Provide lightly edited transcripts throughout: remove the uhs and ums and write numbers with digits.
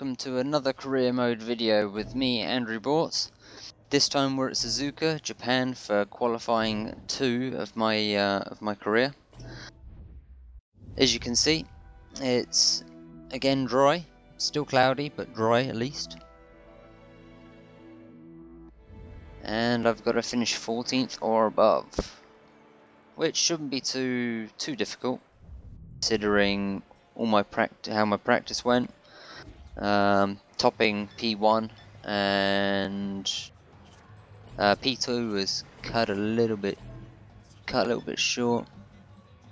welcome to another career mode video with me, Andrew Bortz. This time we're at Suzuka, Japan for qualifying 2 of my career. As you can see, it's again dry, still cloudy but dry at least. And I've got to finish 14th or above, which shouldn't be too difficult considering all my how my practice went. Topping P1 and P2 was cut a little bit short.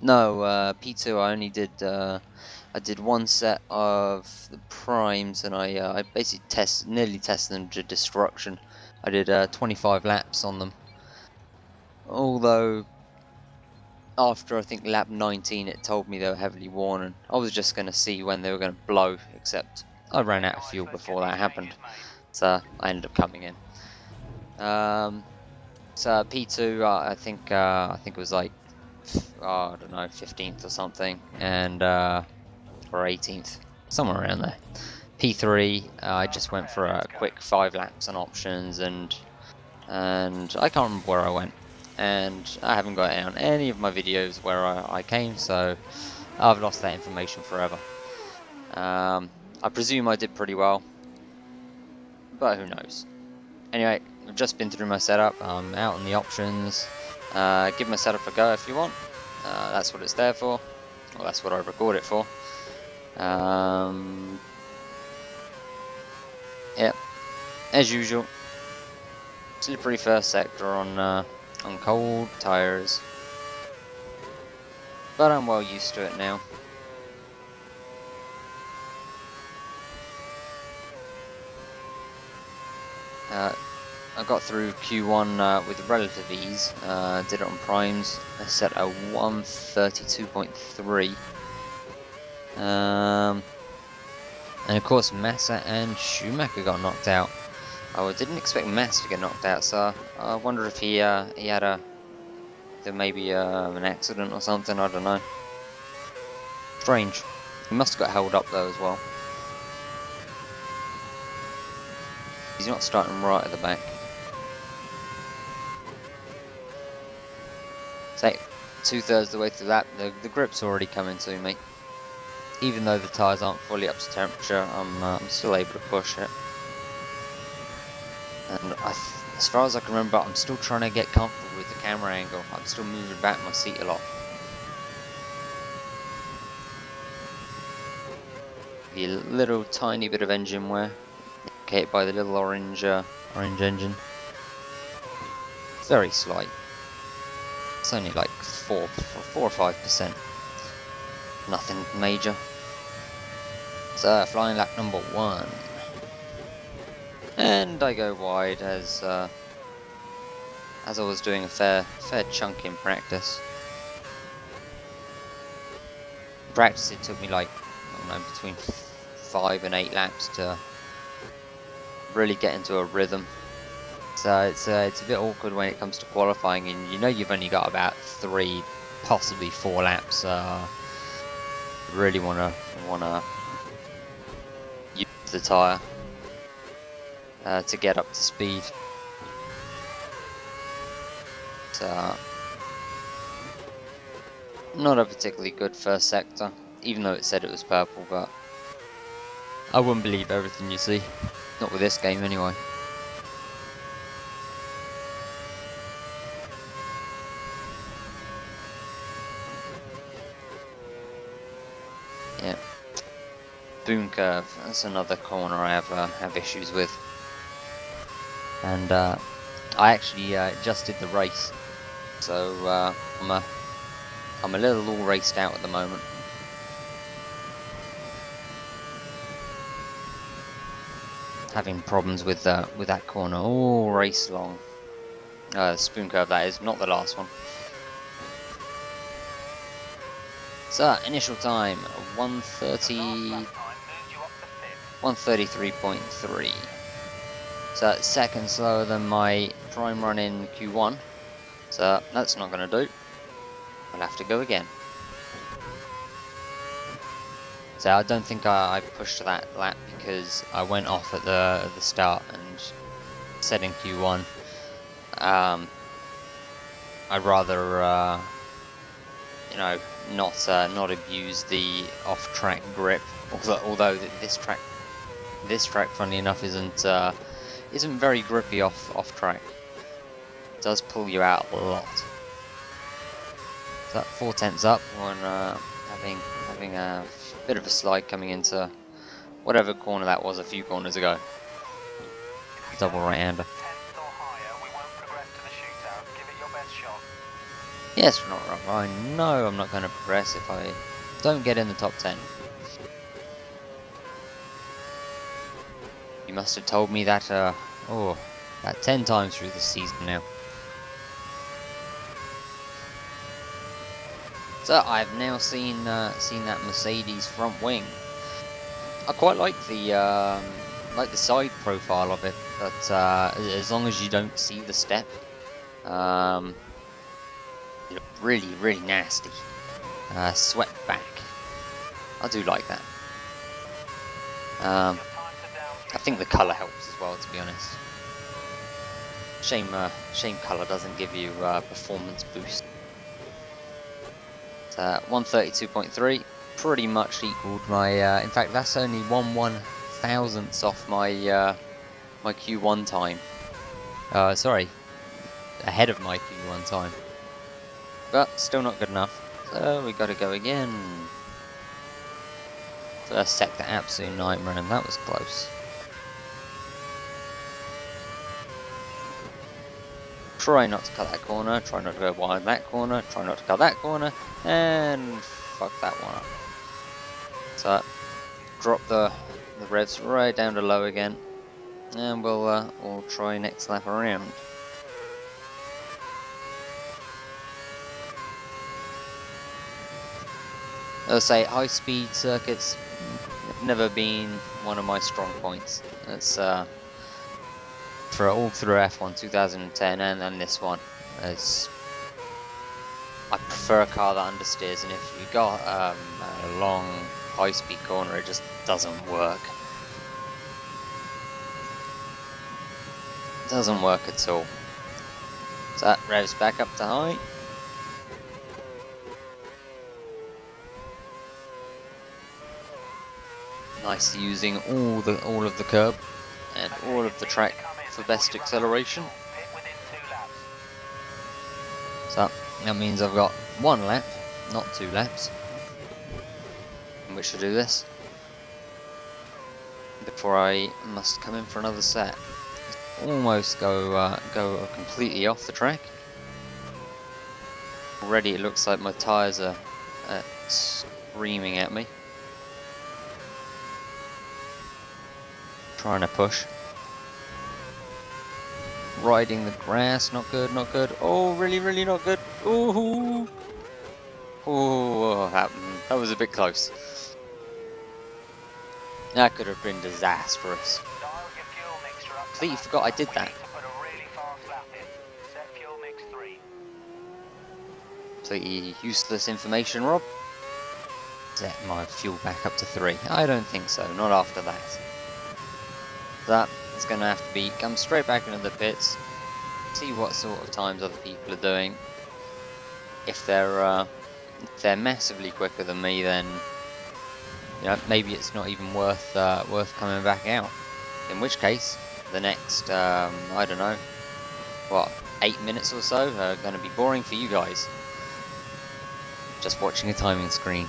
No, P2 I only did I did one set of the primes, and I basically nearly tested them to destruction. I did 25 laps on them, although after I think lap 19 it told me they were heavily worn, and I was just going to see when they were going to blow, except I ran out of fuel before that happened, so I ended up coming in. So P2 I think it was like I don't know, 15th or something, and or 18th, somewhere around there. P3 I just went for a quick 5 laps on options, and I can't remember where I went, and I haven't got it on any of my videos where I came, so I've lost that information forever. I presume I did pretty well, but who knows. Anyway, I've just been through my setup. I'm out on the options. Give my setup a go if you want. That's what it's there for. Well, that's what I record it for. Yeah, as usual, slippery first sector on cold tires, but I'm well used to it now. I got through Q1 with relative ease. Did it on primes. I set a 132.3. And of course Massa and Schumacher got knocked out. I didn't expect Massa to get knocked out, so I wonder if he had maybe an accident or something. I don't know. Strange. He must have got held up though as well. He's not starting right at the back. So 2/3 the way through that, the grip's already coming to me. Even though the tyres aren't fully up to temperature, I'm still able to push it. And as far as I can remember, I'm still trying to get comfortable with the camera angle. I'm still moving back my seat a lot. The little tiny bit of engine wear, indicated by the little orange engine. It's very slight. It's only like 4 or 5%. Nothing major. So flying lap number 1, and I go wide as I was doing a fair chunk in practice. Practice it took me like, I don't know, between 5 and 8 laps to really get into a rhythm. So it's a bit awkward when it comes to qualifying, and you know you've only got about 3, possibly 4 laps. Really wanna use the tyre to get up to speed. So not a particularly good first sector, even though it said it was purple, but I wouldn't believe everything you see. Not with this game anyway. Yeah. Boom curve, that's another corner I have issues with. And I actually just did the race, so I'm a little all raced out at the moment. Having problems with that corner all race long. Spoon curve, that is, not the last one. So initial time 133.3. So that's second slower than my prime run in Q1. So that's not going to do. I'll have to go again. So I don't think I pushed that lap because I went off at the start and said in Q1. I'd rather you know, not abuse the off-track grip. Although this track, funny enough, isn't very grippy off track. It does pull you out a lot. So that 4/10 up on having a bit of a slide coming into whatever corner that was a few corners ago. Double right-hander. Yes, we're not wrong. I know I'm not going to progress if I don't get in the top 10. You must have told me that, about 10 times through the season now. So I've now seen that Mercedes front wing. I quite like the side profile of it, but as long as you don't see the step, you look really nasty. Swept back. I do like that. I think the colour helps as well, to be honest. Shame colour doesn't give you performance boost. 132.3, pretty much equalled my. In fact, that's only 1/1000th off my my Q1 time. Sorry, ahead of my Q1 time. But still not good enough. So we got to go again. First sector, absolute nightmare, and that was close. Try not to cut that corner, try not to go wide that corner, try not to cut that corner, and fuck that one up. So, drop the revs right down to low again, and we'll try next lap around. I'll say high-speed circuits have never been one of my strong points. It's for all through F1 2010 and then this one. I prefer a car that understeers, and if you got a long high-speed corner, it just doesn't work. It doesn't work at all. So that revs back up to high. Nice, using all of the curb and all of the track for best acceleration. So that means I've got 1 lap, not 2 laps, in which to do this before I must come in for another set. Almost go completely off the track. Already it looks like my tyres are screaming at me. Trying to push. Riding the grass, not good, not good. Oh, really not good. Ooh. Oh, that was a bit close. That could have been disastrous. Completely forgot I did that. Completely useless information, Rob. Set my fuel back up to 3. I don't think so, not after that. That is going to have to be come straight back into the pits, see what sort of times other people are doing. If they're massively quicker than me, then you know, maybe it's not even worth coming back out. In which case, the next I don't know, what, 8 minutes or so are going to be boring for you guys. Just watching a timing screen.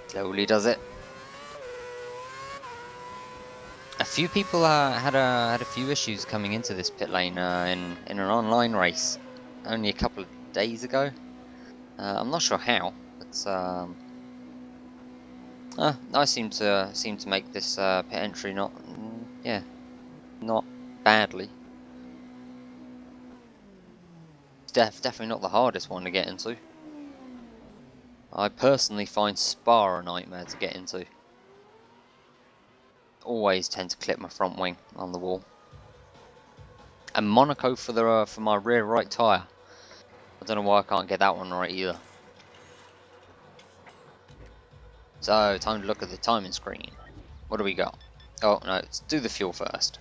Slowly does it. A few people had a few issues coming into this pit lane in an online race only a couple of days ago. I'm not sure how, but I seem to make this pit entry not badly. It's definitely not the hardest one to get into. I personally find Spa a nightmare to get into. Always tend to clip my front wing on the wall. And Monaco for my rear right tyre. I don't know why I can't get that one right either. So, time to look at the timing screen. What do we got? Oh, no, let's do the fuel first.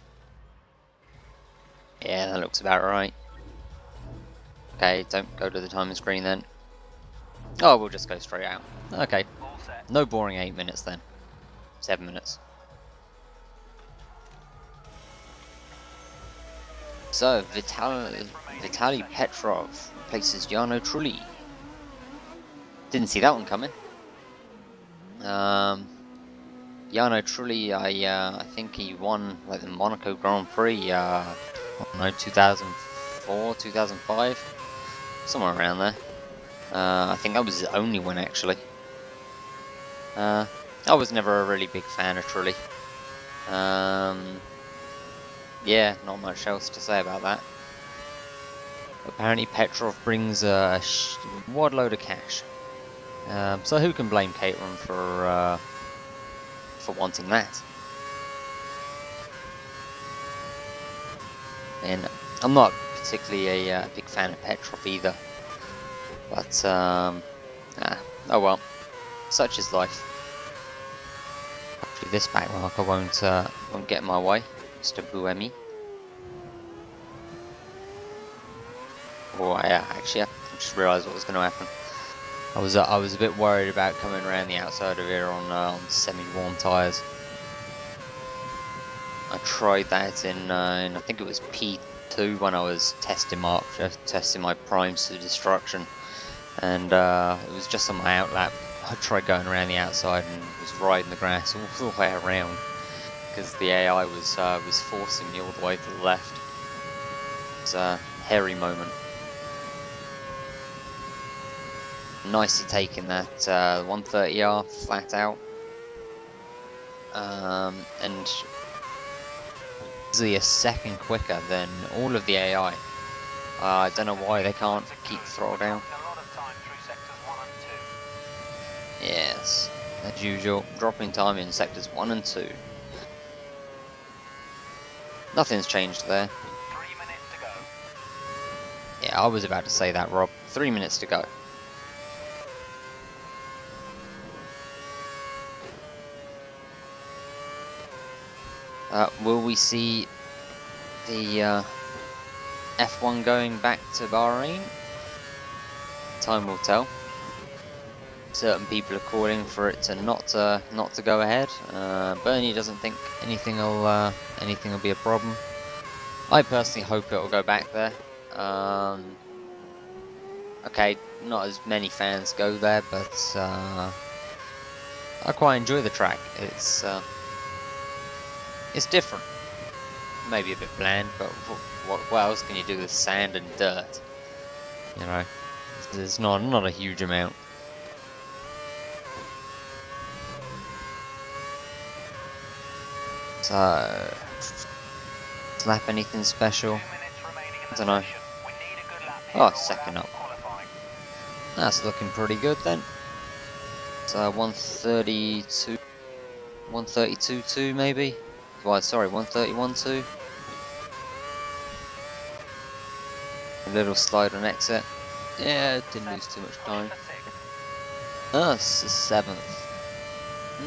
Yeah, that looks about right. Okay, don't go to the timing screen then. Oh, we'll just go straight out. Okay. No boring 8 minutes then. 7 minutes. So, Vitaly Petrov replaces Jarno Trulli. Didn't see that one coming. Jarno Trulli, I think he won like the Monaco Grand Prix, I don't know, 2004, 2005, somewhere around there. I think that was his only one actually. I was never a really big fan of Trulli. Yeah, not much else to say about that. Apparently Petrov brings a wad load of cash. So who can blame Caterham for wanting that? And I'm not particularly a big fan of Petrov either. But oh well, such is life. Hopefully this back marker won't get in my way, Mr. Buemi. Oh yeah, actually, I just realised what was going to happen. I was a bit worried about coming around the outside of here on semi-worn tyres. I tried that in I think it was P2 when I was testing my primes to destruction, and it was just on my outlap. I tried going around the outside and was riding the grass all the way around because the AI was forcing me all the way to the left. It was a hairy moment. Nicely taking that 130R flat out, and easily a second quicker than all of the AI. I don't know why they can't keep the throttle down. Yes, as usual, dropping time in sectors 1 and 2. Nothing's changed there. 3 minutes to go. Yeah, I was about to say that, Rob. 3 minutes to go. Will we see the F1 going back to Bahrain? Time will tell. Certain people are calling for it to not to go ahead. Bernie doesn't think anything will be a problem. I personally hope it will go back there. Okay, not as many fans go there, but I quite enjoy the track. It's different. Maybe a bit bland, but what else can you do with sand and dirt? You know, there's not a huge amount. So, slap anything special? I don't know. Oh, second up. That's looking pretty good then. So 132.2 maybe. Well, sorry, 131.2. A little slide on exit. Yeah, didn't lose too much time. It's the 7th.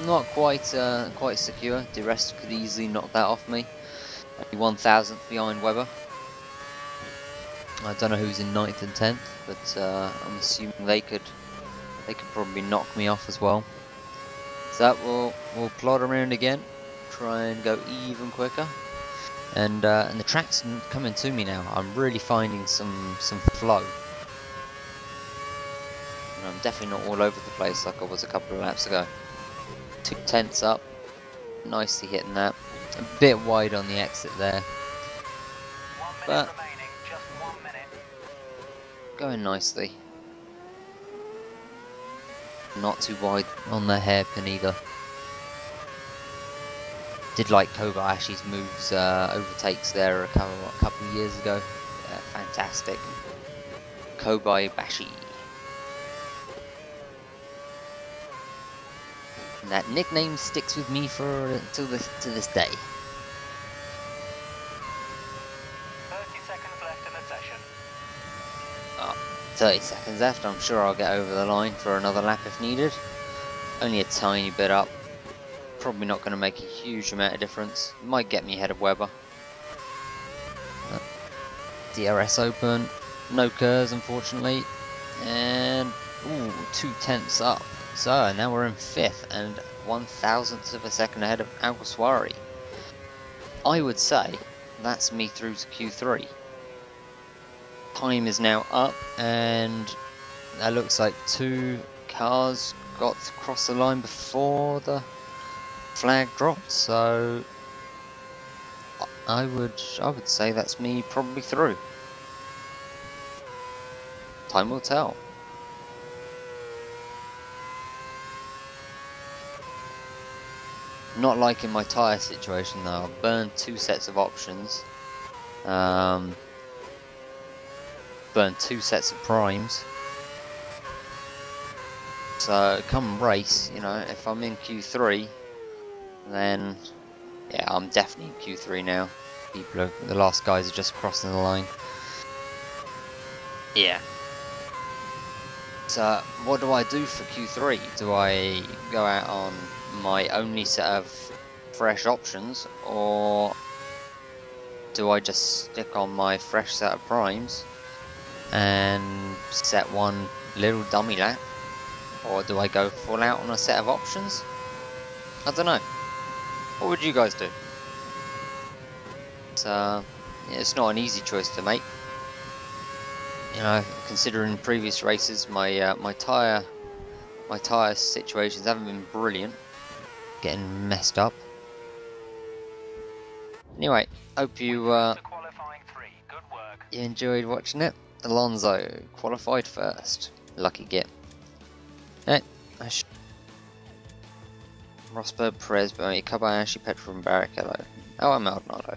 Not quite secure. De Rest could easily knock that off me. Only 1,000th behind Webber. I don't know who's in 9th and 10th, but I'm assuming they could probably knock me off as well. So we'll plod around again, try and go even quicker. And the track's coming to me now. I'm really finding some flow. And I'm definitely not all over the place like I was a couple of laps ago. 2 tenths up, nicely hitting that. A bit wide on the exit there, but going nicely. Not too wide on the hairpin either. Did like Kobayashi's moves, overtakes there a couple of years ago. Fantastic. Kobayashi. And that nickname sticks with me to this day. 30 seconds left in the session. 30 seconds left. I'm sure I'll get over the line for another lap if needed. Only a tiny bit up. Probably not going to make a huge amount of difference. Might get me ahead of Weber. DRS open. No curves, unfortunately. And, ooh, 2/10 up. So, now we're in 5th and 1/1000th of a second ahead of Alguersuari. I would say that's me through to Q3. Time is now up, and that looks like 2 cars got to cross the line before the flag dropped, so I would say that's me probably through. Time will tell. Not liking my tyre situation though. I've burned 2 sets of options. Burned 2 sets of primes. So come race, you know, if I'm in Q3, then yeah, I'm definitely in Q3 now. The last guys are just crossing the line. Yeah. So what do I do for Q3? Do I go out on my only set of fresh options, or do I just stick on my fresh set of primes and set one little dummy lap, or do I go full out on a set of options? I don't know. What would you guys do? So yeah, it's not an easy choice to make. You know, considering previous races, my tire situations haven't been brilliant. Getting messed up. Anyway, hope you you enjoyed watching it. Alonso qualified first. Lucky git. Rosberg, Perez, Kobayashi, Petrov and Barrichello. Oh, I'm Maldonado.